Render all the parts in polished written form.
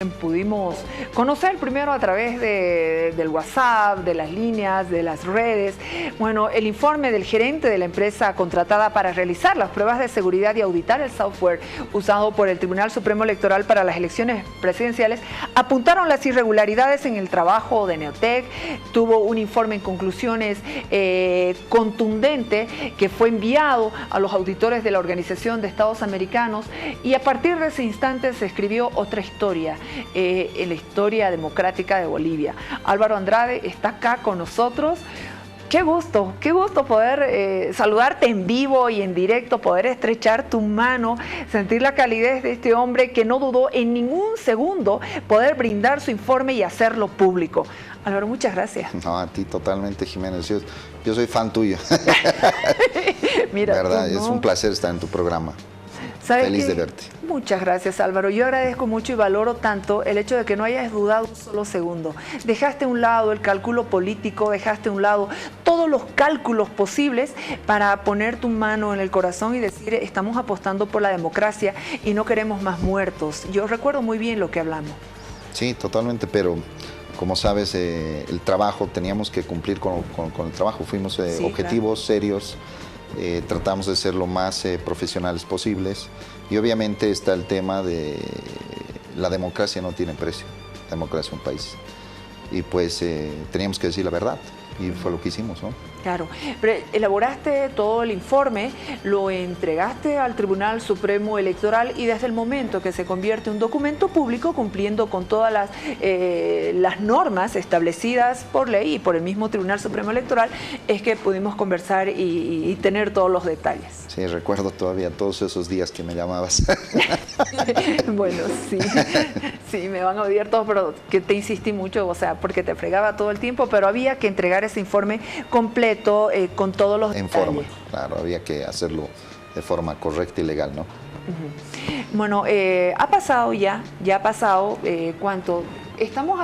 pudimos conocer primero a través del WhatsApp, de las líneas, de las redes. Bueno, el informe del gerente de la empresa contratada para realizar las pruebas de seguridad y auditar el software usado por el Tribunal Supremo Electoral para las elecciones presidenciales apuntaron las irregularidades en el trabajo de Neotec. Tuvo un informe en conclusiones contundente que fue enviado a los auditores de la Organización de Estados Americanos, y a partir de ese instante se escribió otra historia, en la historia democrática de Bolivia. Álvaro Andrade está acá con nosotros. Qué gusto poder saludarte en vivo y en directo, poder estrechar tu mano, sentir la calidez de este hombre que no dudó en ningún segundo poder brindar su informe y hacerlo público. Álvaro, muchas gracias. No, a ti totalmente, Jiménez. Yo soy fan tuyo. Mira, verdad, ¿no? Es un placer estar en tu programa. Feliz de verte. Muchas gracias, Álvaro. Yo agradezco mucho y valoro tanto el hecho de que no hayas dudado un solo segundo. Dejaste a un lado el cálculo político, dejaste a un lado todos los cálculos posibles para poner tu mano en el corazón y decir, estamos apostando por la democracia y no queremos más muertos. Yo recuerdo muy bien lo que hablamos. Sí, totalmente, pero como sabes, el trabajo, teníamos que cumplir con el trabajo. Fuimos Sí, objetivos, claro. Serios. Tratamos de ser lo más profesionales posibles, y obviamente está el tema de la democracia no tiene precio, la democracia es un país, y pues teníamos que decir la verdad, y fue lo que hicimos, ¿no? Claro, pero elaboraste todo el informe, lo entregaste al Tribunal Supremo Electoral, y desde el momento que se convierte en un documento público, cumpliendo con todas las normas establecidas por ley y por el mismo Tribunal Supremo Electoral, es que pudimos conversar y tener todos los detalles. Sí, recuerdo todavía todos esos días que me llamabas. Bueno, sí, me van a odiar todos, pero que te insistí mucho, o sea, porque te fregaba todo el tiempo, pero había que entregar ese informe completo, con todos los detalles. En forma, claro, había que hacerlo de forma correcta y legal, ¿no? Bueno, ha pasado ya ha pasado, ¿cuánto? Estamos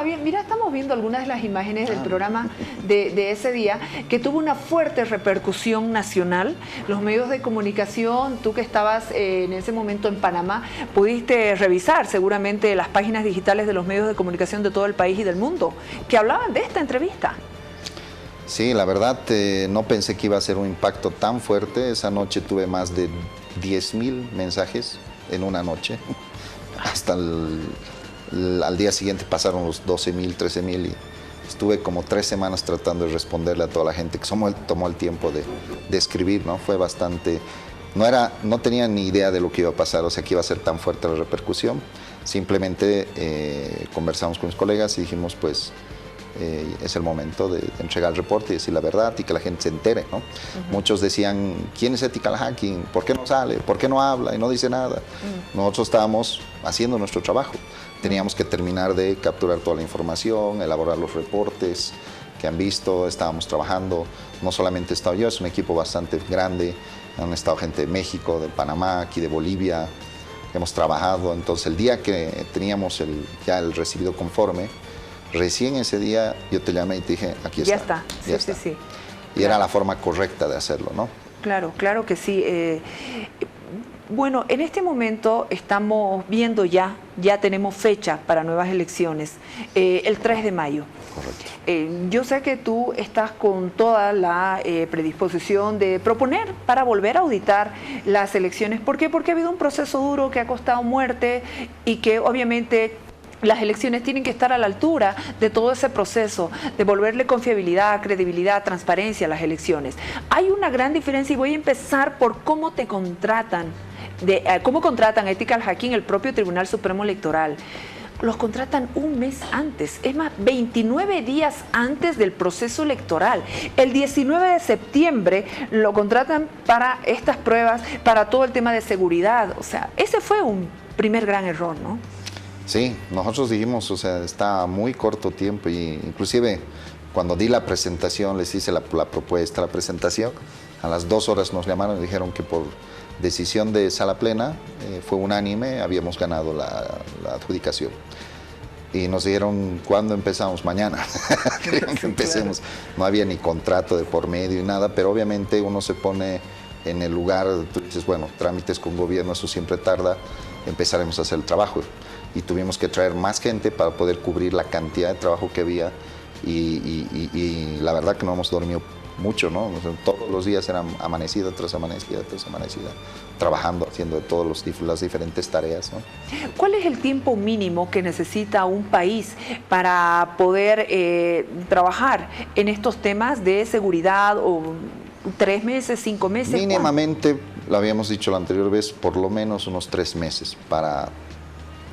viendo algunas de las imágenes del programa de ese día, que tuvo una fuerte repercusión nacional. Los medios de comunicación, tú que estabas en ese momento en Panamá, pudiste revisar seguramente las páginas digitales de los medios de comunicación de todo el país y del mundo, que hablaban de esta entrevista. Sí, la verdad no pensé que iba a ser un impacto tan fuerte. Esa noche tuve más de 10,000 mensajes en una noche. Hasta al día siguiente pasaron los 12,000, 13,000, y estuve como 3 semanas tratando de responderle a toda la gente que tomó el tiempo de escribir, ¿no? Fue bastante... No tenía ni idea de lo que iba a pasar, o sea, que iba a ser tan fuerte la repercusión. Simplemente conversamos con mis colegas y dijimos, pues... es el momento de entregar el reporte y decir la verdad y que la gente se entere, ¿no? Muchos decían, ¿quién es Ethical Hacking? ¿Por qué no sale? ¿Por qué no habla y no dice nada? Nosotros estábamos haciendo nuestro trabajo. Teníamos que terminar de capturar toda la información, elaborar los reportes que han visto. Estábamos trabajando, no solamente he estado yo, es un equipo bastante grande. Han estado gente de México, de Panamá, aquí de Bolivia. Hemos trabajado. Entonces, el día que teníamos ya el recibido conforme, recién ese día yo te llamé y te dije, aquí está. Ya está. Sí. Y era la forma correcta de hacerlo, ¿no? Claro que sí. Bueno, en este momento estamos viendo ya tenemos fecha para nuevas elecciones, el 3 de mayo. Correcto. Yo sé que tú estás con toda la predisposición de proponer para volver a auditar las elecciones. ¿Por qué? Porque ha habido un proceso duro que ha costado muerte y que obviamente... las elecciones tienen que estar a la altura de todo ese proceso, de devolverle confiabilidad, credibilidad, transparencia a las elecciones. Hay una gran diferencia y voy a empezar por cómo te contratan, cómo contratan a Ethical Hacking el propio Tribunal Supremo Electoral. Los contratan un mes antes, es más, 29 días antes del proceso electoral. El 19 de septiembre lo contratan para estas pruebas, para todo el tema de seguridad. O sea, ese fue un primer gran error, ¿no? Sí, nosotros dijimos, o sea, está muy corto tiempo, y inclusive cuando di la presentación, les hice la propuesta, la presentación, a las 2 horas nos llamaron y dijeron que por decisión de sala plena, fue unánime, habíamos ganado la adjudicación. Y nos dijeron, ¿cuándo empezamos? Mañana. Querían que empecemos. Claro. No había ni contrato de por medio y nada, pero obviamente uno se pone en el lugar, tú dices, bueno, trámites con gobierno, eso siempre tarda, empezaremos a hacer el trabajo. y tuvimos que traer más gente para poder cubrir la cantidad de trabajo que había y la verdad que no hemos dormido mucho, ¿no? O sea, todos los días eran amanecida tras amanecida tras amanecida, trabajando, haciendo las diferentes tareas, ¿no? ¿Cuál es el tiempo mínimo que necesita un país para poder trabajar en estos temas de seguridad? ¿O 3 meses, 5 meses? Mínimamente, lo habíamos dicho la anterior vez, por lo menos unos 3 meses para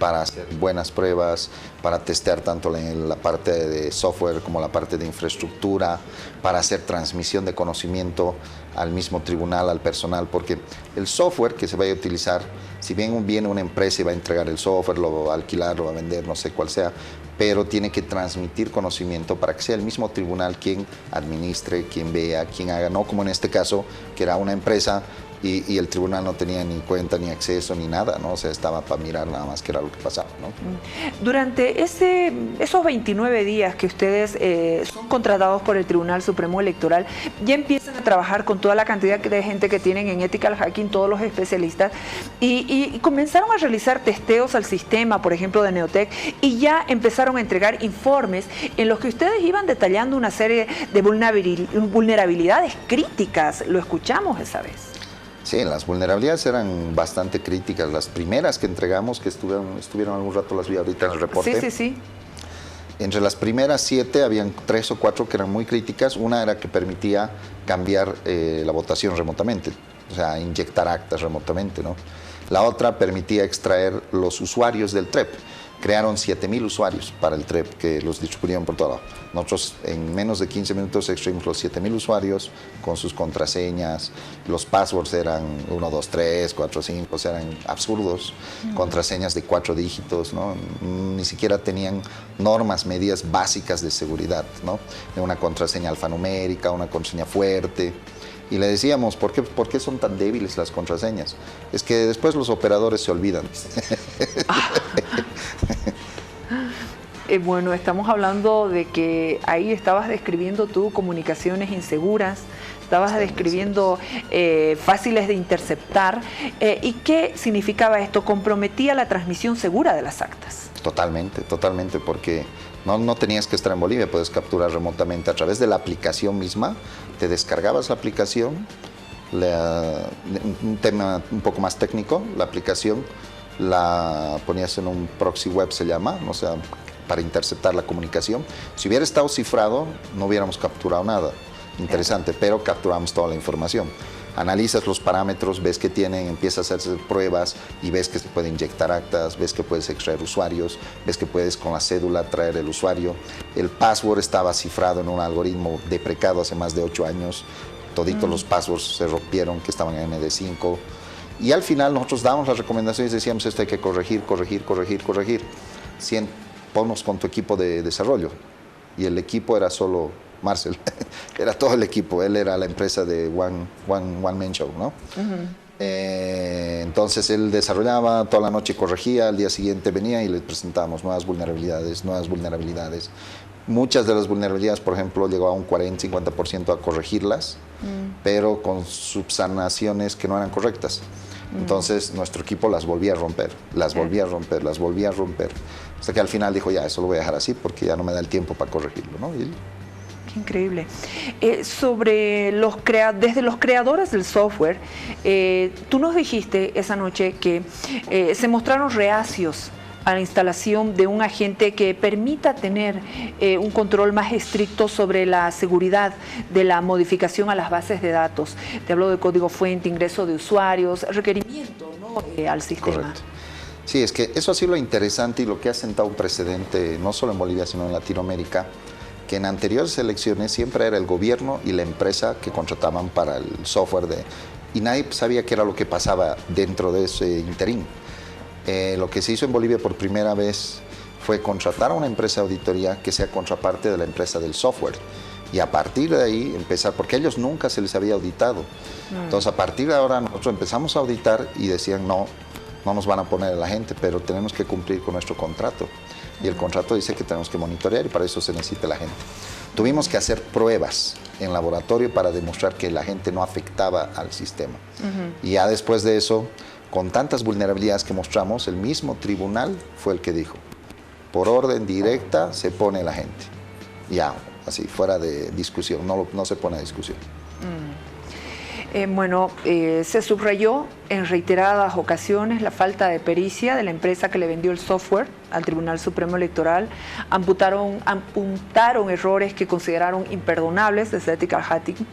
hacer buenas pruebas, para testear tanto la parte de software como la parte de infraestructura, para hacer transmisión de conocimiento al mismo tribunal, al personal, porque el software que se vaya a utilizar, si bien viene una empresa y va a entregar el software, lo va a alquilar, lo va a vender, no sé cuál sea, pero tiene que transmitir conocimiento para que sea el mismo tribunal quien administre, quien vea, quien haga, no como en este caso, que era una empresa y el tribunal no tenía ni cuenta, ni acceso, ni nada, ¿no? O sea, estaba para mirar nada más que era lo que pasaba, ¿no? Durante esos 29 días que ustedes son contratados por el Tribunal Supremo Electoral, ya empiezan a trabajar con toda la cantidad de gente que tienen en Ethical Hacking, todos los especialistas, y comenzaron a realizar testeos al sistema, por ejemplo, de Neotec, y ya empezaron a entregar informes en los que ustedes iban detallando una serie de vulnerabilidades críticas. Lo escuchamos esa vez. Sí, las vulnerabilidades eran bastante críticas. Las primeras que entregamos, que estuvieron algún rato, las vi ahorita en el reporte. Sí, sí, sí. Entre las primeras 7 habían 3 o 4 que eran muy críticas. Una era que permitía cambiar la votación remotamente, o sea, inyectar actas remotamente, ¿no? La otra permitía extraer los usuarios del TREP. Crearon 7,000 usuarios para el TREP que los distribuyeron por todo lado. Nosotros en menos de 15 minutos extraímos los 7,000 usuarios con sus contraseñas. Los passwords eran 1, 2, 3, 4, 5, o sea, eran absurdos. Contraseñas de 4 dígitos, ¿no? Ni siquiera tenían normas, medidas básicas de seguridad, ¿no? Una contraseña alfanumérica, una contraseña fuerte. Y le decíamos, ¿por qué son tan débiles las contraseñas? Es que después los operadores se olvidan. Bueno, estamos hablando de que ahí estabas describiendo tú comunicaciones inseguras, estabas describiendo fáciles de interceptar. ¿Y qué significaba esto? ¿Comprometía la transmisión segura de las actas? Totalmente, totalmente, porque no tenías que estar en Bolivia, puedes capturar remotamente a través de la aplicación misma, te descargabas la aplicación, un tema un poco más técnico, la aplicación la ponías en un proxy web, se llama, o sea, para interceptar la comunicación. Si hubiera estado cifrado, no hubiéramos capturado nada interesante, pero capturamos toda la información. Analizas los parámetros, ves que tienen, empiezas a hacer pruebas y ves que se puede inyectar actas, ves que puedes extraer usuarios, ves que puedes con la cédula traer el usuario. El password estaba cifrado en un algoritmo deprecado hace más de 8 años. Toditos los passwords se rompieron, que estaban en MD5. Y al final nosotros dábamos las recomendaciones y decíamos, esto hay que corregir. Ponnos con tu equipo de desarrollo. Y el equipo era solo Marcel, era todo el equipo, él era la empresa de One Man Show, ¿no? Entonces él desarrollaba, toda la noche corregía, al día siguiente venía y le presentábamos nuevas vulnerabilidades. Muchas de las vulnerabilidades, por ejemplo, llegó a un 40-50% a corregirlas, pero con subsanaciones que no eran correctas. Entonces nuestro equipo las volvía a romper, hasta que al final dijo, ya, eso lo voy a dejar así porque ya no me da el tiempo para corregirlo, ¿no? Y qué increíble. Sobre desde los creadores del software, tú nos dijiste esa noche que se mostraron reacios a la instalación de un agente que permita tener un control más estricto sobre la seguridad de la modificación a las bases de datos. Te hablo de código fuente, ingreso de usuarios, requerimiento, ¿no? Al sistema. Correcto. Sí, es que eso ha sido lo interesante y lo que ha sentado un precedente, no solo en Bolivia, sino en Latinoamérica, que en anteriores elecciones siempre era el gobierno y la empresa que contrataban para el software y nadie sabía qué era lo que pasaba dentro de ese interín. Lo que se hizo en Bolivia por primera vez fue contratar a una empresa de auditoría que sea contraparte de la empresa del software. Y a partir de ahí empezar, porque a ellos nunca se les había auditado. Entonces a partir de ahora nosotros empezamos a auditar y decían no nos van a poner a la gente, pero tenemos que cumplir con nuestro contrato. Y el contrato dice que tenemos que monitorear y para eso se necesita la gente. Tuvimos que hacer pruebas en laboratorio para demostrar que la gente no afectaba al sistema. Y ya después de eso con tantas vulnerabilidades que mostramos, el mismo tribunal fue el que dijo, por orden directa se pone la gente. Ya, así, fuera de discusión, no se pone a discusión. Se subrayó en reiteradas ocasiones la falta de pericia de la empresa que le vendió el software al Tribunal Supremo Electoral. Apuntaron errores que consideraron imperdonables desde Ethical Hacking.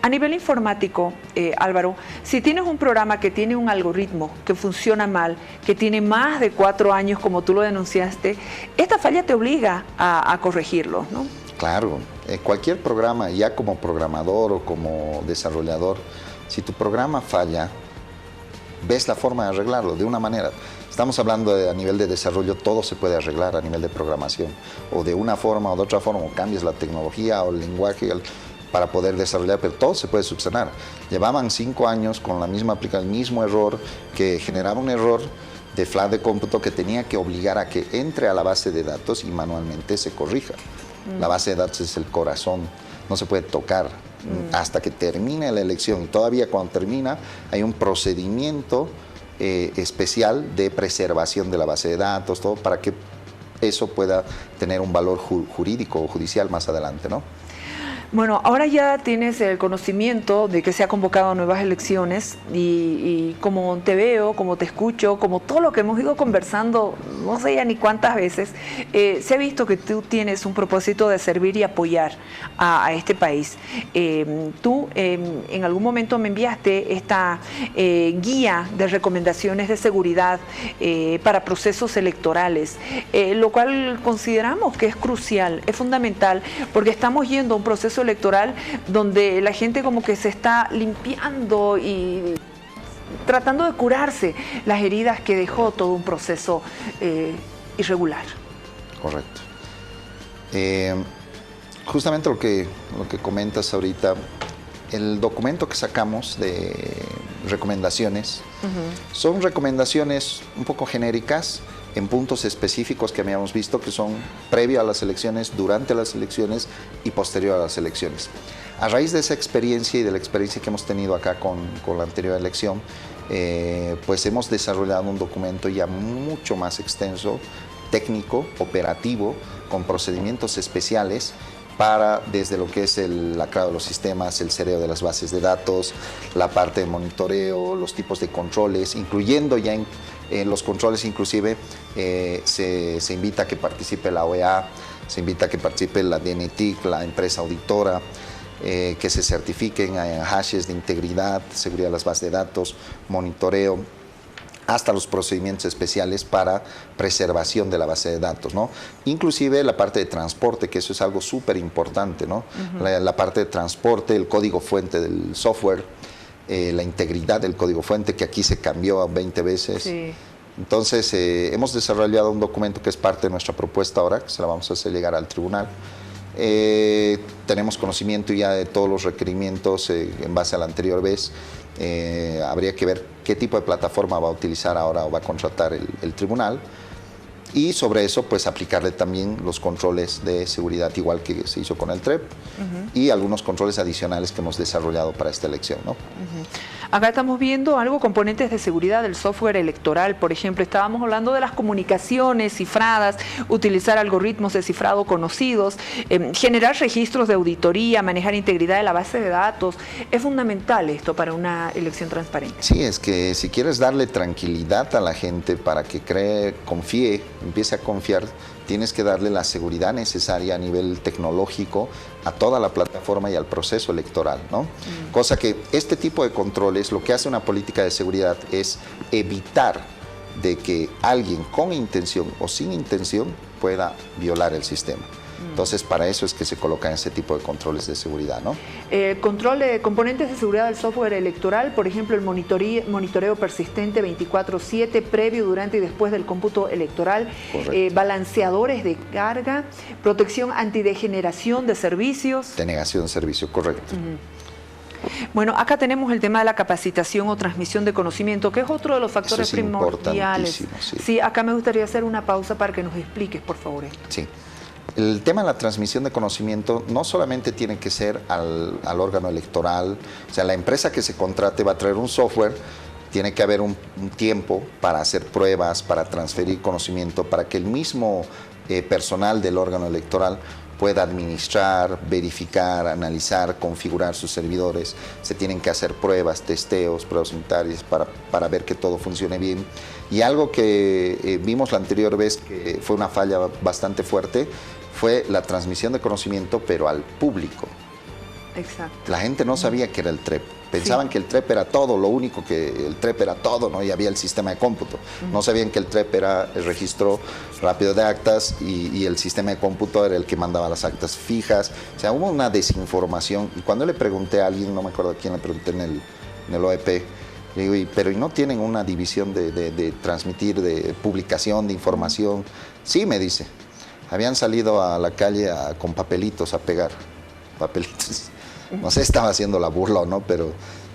A nivel informático, Álvaro, si tienes un programa que tiene un algoritmo que funciona mal, que tiene más de 4 años, como tú lo denunciaste, esta falla te obliga a corregirlo, ¿no? Claro, cualquier programa, ya como programador o como desarrollador, si tu programa falla, ves la forma de arreglarlo de una manera. Estamos hablando a nivel de desarrollo, todo se puede arreglar a nivel de programación, o de una forma o de otra forma, o cambias la tecnología o el lenguaje para poder desarrollar, pero todo se puede subsanar. Llevaban 5 años con la misma aplicación, el mismo error, que generaba un error de flag de cómputo que tenía que obligar a que entre a la base de datos y manualmente se corrija. La base de datos es el corazón, no se puede tocar hasta que termine la elección. Y todavía cuando termina hay un procedimiento especial de preservación de la base de datos, todo para que eso pueda tener un valor jurídico o judicial más adelante, ¿no? Bueno, ahora ya tienes el conocimiento de que se ha convocado nuevas elecciones y como te veo, como te escucho, como todo lo que hemos ido conversando, no sé ya ni cuántas veces, se ha visto que tú tienes un propósito de servir y apoyar a este país. Tú en algún momento me enviaste esta guía de recomendaciones de seguridad para procesos electorales, lo cual consideramos que es crucial, es fundamental, porque estamos yendo a un proceso electoral donde la gente como que se está limpiando y tratando de curarse las heridas que dejó todo un proceso irregular. Correcto. Justamente lo que comentas ahorita, el documento que sacamos de recomendaciones, son recomendaciones un poco genéricas en puntos específicos que habíamos visto que son previo a las elecciones, durante las elecciones y posterior a las elecciones. A raíz de esa experiencia y de la experiencia que hemos tenido acá con la anterior elección, pues hemos desarrollado un documento ya mucho más extenso, técnico, operativo, con procedimientos especiales para desde lo que es el lacrado de los sistemas, el cereo de las bases de datos, la parte de monitoreo, los tipos de controles, incluyendo ya en los controles inclusive se invita a que participe la OEA, se invita a que participe la DNTIC, la empresa auditora, que se certifiquen hashes de integridad, seguridad de las bases de datos, monitoreo, hasta los procedimientos especiales para preservación de la base de datos, ¿no? Inclusive la parte de transporte, que eso es algo súper importante, ¿no? La parte de transporte, el código fuente del software, la integridad del código fuente, que aquí se cambió 20 veces. Sí. Entonces, hemos desarrollado un documento que es parte de nuestra propuesta ahora, que se la vamos a hacer llegar al tribunal. Tenemos conocimiento ya de todos los requerimientos en base a la anterior vez. Habría que ver qué tipo de plataforma va a utilizar ahora o va a contratar el tribunal, y sobre eso pues aplicarle también los controles de seguridad igual que se hizo con el TREP y algunos controles adicionales que hemos desarrollado para esta elección, ¿no? Acá estamos viendo algo, componentes de seguridad del software electoral, por ejemplo, estábamos hablando de las comunicaciones cifradas, utilizar algoritmos de cifrado conocidos, generar registros de auditoría, manejar integridad de la base de datos. Es fundamental esto para una elección transparente. Sí, es que si quieres darle tranquilidad a la gente para que cree, confíe, empiece a confiar, tienes que darle la seguridad necesaria a nivel tecnológico a toda la plataforma y al proceso electoral, ¿no? Cosa que este tipo de controles, lo que hace una política de seguridad es evitar de que alguien con intención o sin intención pueda violar el sistema. Entonces, para eso es que se colocan ese tipo de controles de seguridad, ¿no? Control de componentes de seguridad del software electoral, por ejemplo, el monitoreo persistente 24/7, previo, durante y después del cómputo electoral, balanceadores de carga, protección antidegeneración de servicios. Denegación de servicio, correcto. Bueno, acá tenemos el tema de la capacitación o transmisión de conocimiento, que es otro de los factores primordiales. Sí, acá me gustaría hacer una pausa para que nos expliques, por favor, esto. Sí. El tema de la transmisión de conocimiento no solamente tiene que ser al órgano electoral, o sea, la empresa que se contrate va a traer un software, tiene que haber un tiempo para hacer pruebas, para transferir conocimiento, para que el mismo personal del órgano electoral pueda administrar, verificar, analizar, configurar sus servidores. Se tienen que hacer pruebas, testeos, pruebas unitarias para ver que todo funcione bien. Y algo que vimos la anterior vez que fue una falla bastante fuerte fue la transmisión de conocimiento, pero al público. Exacto. La gente no sabía qué era el TREP. Pensaban que el TREP era todo, lo único que el TREP era todo, ¿no? Y había el sistema de cómputo. No sabían que el TREP era el registro rápido de actas y el sistema de cómputo era el que mandaba las actas fijas. O sea, hubo una desinformación. Y cuando le pregunté a alguien, no me acuerdo a quién le pregunté en el OEP, le digo, pero ¿y no tienen una división de transmitir, de publicación, de información? Sí, me dice. Habían salido a la calle con papelitos a pegar. Papelitos. No sé, estaba haciendo la burla o no, pero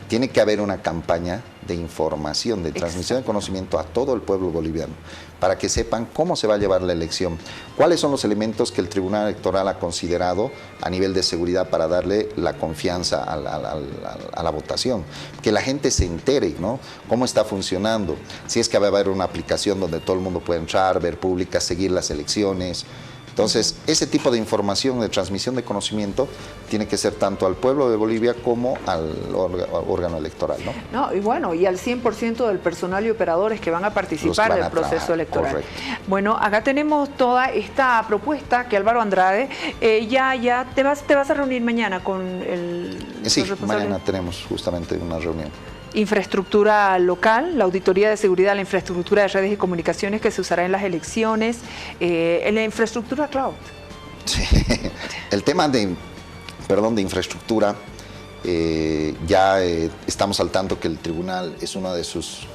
tiene que haber una campaña de información, de transmisión de conocimiento a todo el pueblo boliviano, para que sepan cómo se va a llevar la elección, cuáles son los elementos que el Tribunal Electoral ha considerado a nivel de seguridad para darle la confianza a la votación, que la gente se entere, ¿no? Cómo está funcionando, si es que va a haber una aplicación donde todo el mundo puede entrar, ver públicas, seguir las elecciones. Entonces, ese tipo de información, de transmisión de conocimiento, tiene que ser tanto al pueblo de Bolivia como al órgano electoral, ¿no? No, y bueno, y al 100% del personal y operadores que van a participar del proceso electoral. Correcto. Bueno, acá tenemos toda esta propuesta que Álvaro Andrade, ya te vas a reunir mañana con el... Sí, mañana tenemos justamente una reunión. Infraestructura local, la auditoría de seguridad, la infraestructura de redes y comunicaciones que se usará en las elecciones, en la infraestructura cloud. Sí, el tema de infraestructura, ya estamos al tanto que el tribunal es uno de sus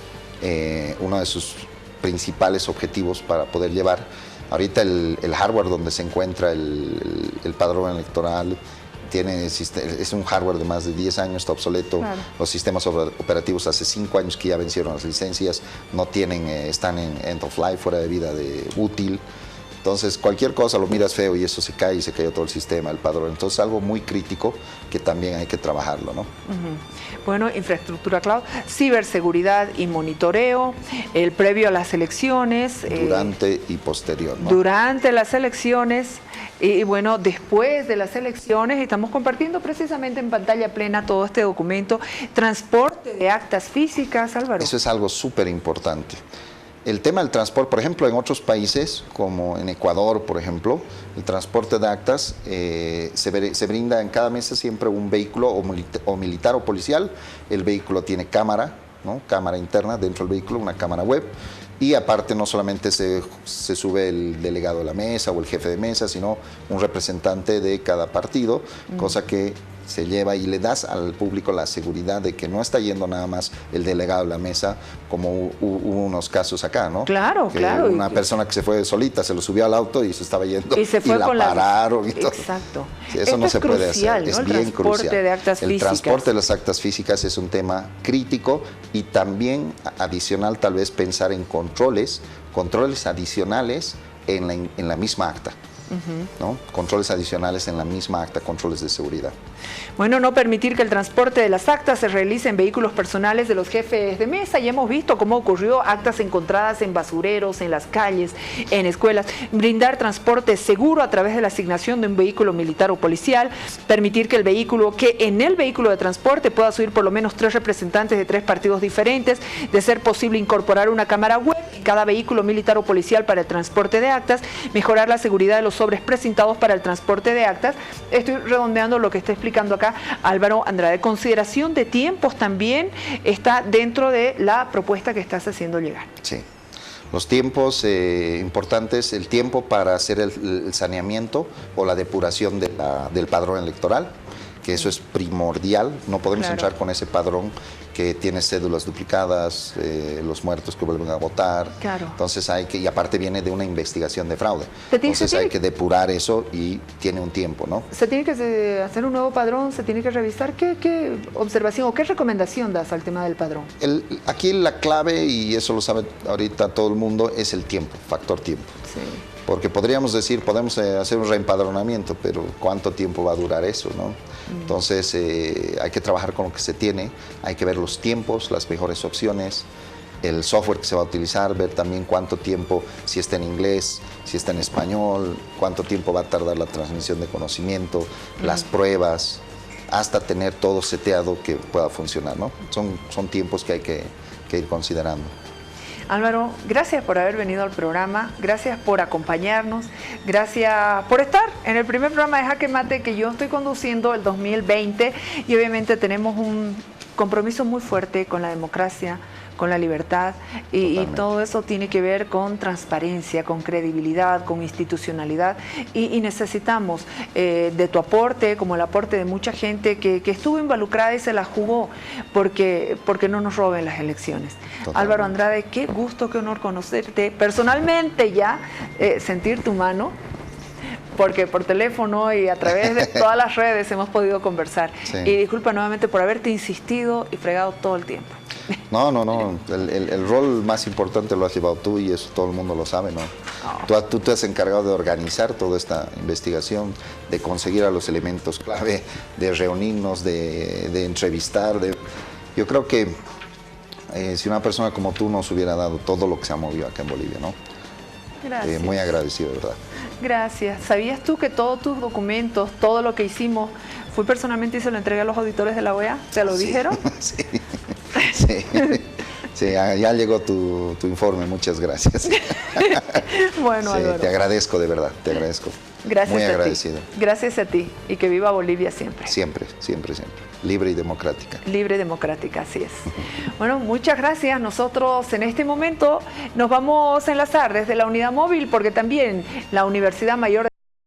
principales objetivos para poder llevar. Ahorita el hardware donde se encuentra el padrón electoral, es un hardware de más de 10 años, está obsoleto. Claro. Los sistemas operativos hace 5 años que ya vencieron las licencias, no tienen, están en end of life, fuera de vida útil. Entonces, cualquier cosa lo miras feo y eso se cae y se cayó todo el sistema, el padrón. Entonces, algo muy crítico que también hay que trabajarlo, ¿no? Bueno, infraestructura cloud, ciberseguridad y monitoreo, el previo a las elecciones. Durante y posterior, ¿no? Durante las elecciones. Y bueno, después de las elecciones estamos compartiendo precisamente en pantalla plena todo este documento. Transporte de actas físicas, Álvaro. Eso es algo súper importante. El tema del transporte, por ejemplo, en otros países, como en Ecuador, por ejemplo, el transporte de actas se brinda en cada mesa siempre un vehículo o militar o policial. El vehículo tiene cámara, ¿no? Cámara interna dentro del vehículo, una cámara web. Y aparte no solamente se sube el delegado de la mesa o el jefe de mesa, sino un representante de cada partido, cosa que se lleva y le das al público la seguridad de que no está yendo nada más el delegado de la mesa, como hubo unos casos acá, ¿no? Claro, que claro. Una persona que se fue solita, se lo subió al auto y se estaba yendo y se fue y la con pararon y todo. Exacto. Sí, eso no se puede hacer, ¿no? es bien crucial. De actas el físicas. Transporte de las actas físicas es un tema crítico y también adicional tal vez pensar en controles adicionales en la misma acta. ¿No? Controles adicionales en la misma acta, controles de seguridad. Bueno, no permitir que el transporte de las actas se realice en vehículos personales de los jefes de mesa. Ya hemos visto cómo ocurrió actas encontradas en basureros, en las calles, en escuelas. Brindar transporte seguro a través de la asignación de un vehículo militar o policial. Permitir que en el vehículo de transporte pueda subir por lo menos 3 representantes de 3 partidos diferentes. De ser posible, incorporar una cámara web en cada vehículo militar o policial para el transporte de actas. Mejorar la seguridad de los sobres precintados para el transporte de actas. Estoy redondeando lo que está explicando acá Álvaro Andrade. Consideración de tiempos también está dentro de la propuesta que estás haciendo llegar. Sí. Los tiempos importantes, el tiempo para hacer el saneamiento o la depuración del padrón electoral, que eso es primordial. No podemos entrar con ese padrón que tiene cédulas duplicadas, los muertos que vuelven a votar. Claro. Entonces y aparte viene de una investigación de fraude. Entonces hay que depurar eso y tiene un tiempo, ¿no? Se tiene que hacer un nuevo padrón, se tiene que revisar. ¿Qué observación o qué recomendación das al tema del padrón? Aquí la clave, y eso lo sabe ahorita todo el mundo, es el tiempo, factor tiempo. Sí. Porque podríamos decir, podemos hacer un reempadronamiento, pero ¿cuánto tiempo va a durar eso, no? Entonces hay que trabajar con lo que se tiene, hay que ver los tiempos, las mejores opciones, el software que se va a utilizar, ver también cuánto tiempo, si está en inglés, si está en español, cuánto tiempo va a tardar la transmisión de conocimiento, las pruebas, hasta tener todo seteado que pueda funcionar, ¿no? Son tiempos que hay que ir considerando. Álvaro, gracias por haber venido al programa, gracias por acompañarnos, gracias por estar en el primer programa de Jaque Mate que yo estoy conduciendo el 2020 y obviamente tenemos un compromiso muy fuerte con la democracia, con la libertad y todo eso tiene que ver con transparencia, con credibilidad, con institucionalidad y necesitamos de tu aporte, como el aporte de mucha gente que estuvo involucrada y se la jugó porque no nos roben las elecciones. Totalmente. Álvaro Andrade, qué gusto, qué honor conocerte, personalmente ya sentir tu mano, porque por teléfono y a través de todas las redes hemos podido conversar. Sí. Y disculpa nuevamente por haberte insistido y fregado todo el tiempo. No. El rol más importante lo has llevado tú y eso todo el mundo lo sabe, ¿no? Oh. Tú te has encargado de organizar toda esta investigación, de conseguir a los elementos clave, de reunirnos, de entrevistar. Yo creo que si una persona como tú nos hubiera dado todo lo que se ha movido acá en Bolivia, ¿no? Gracias. Muy agradecido, de verdad. Gracias. ¿Sabías tú que todos tus documentos, todo lo que hicimos, fui personalmente y se lo entregué a los auditores de la OEA? ¿Te lo dijeron? Sí. Sí, ya llegó tu informe, muchas gracias. Bueno, sí, Álvaro. te agradezco, de verdad, te agradezco. Gracias muy a agradecido. Ti. Gracias a ti y que viva Bolivia siempre. Siempre. Libre y democrática. Libre y democrática, así es. Bueno, muchas gracias. Nosotros en este momento nos vamos a enlazar desde la unidad móvil porque también la Universidad Mayor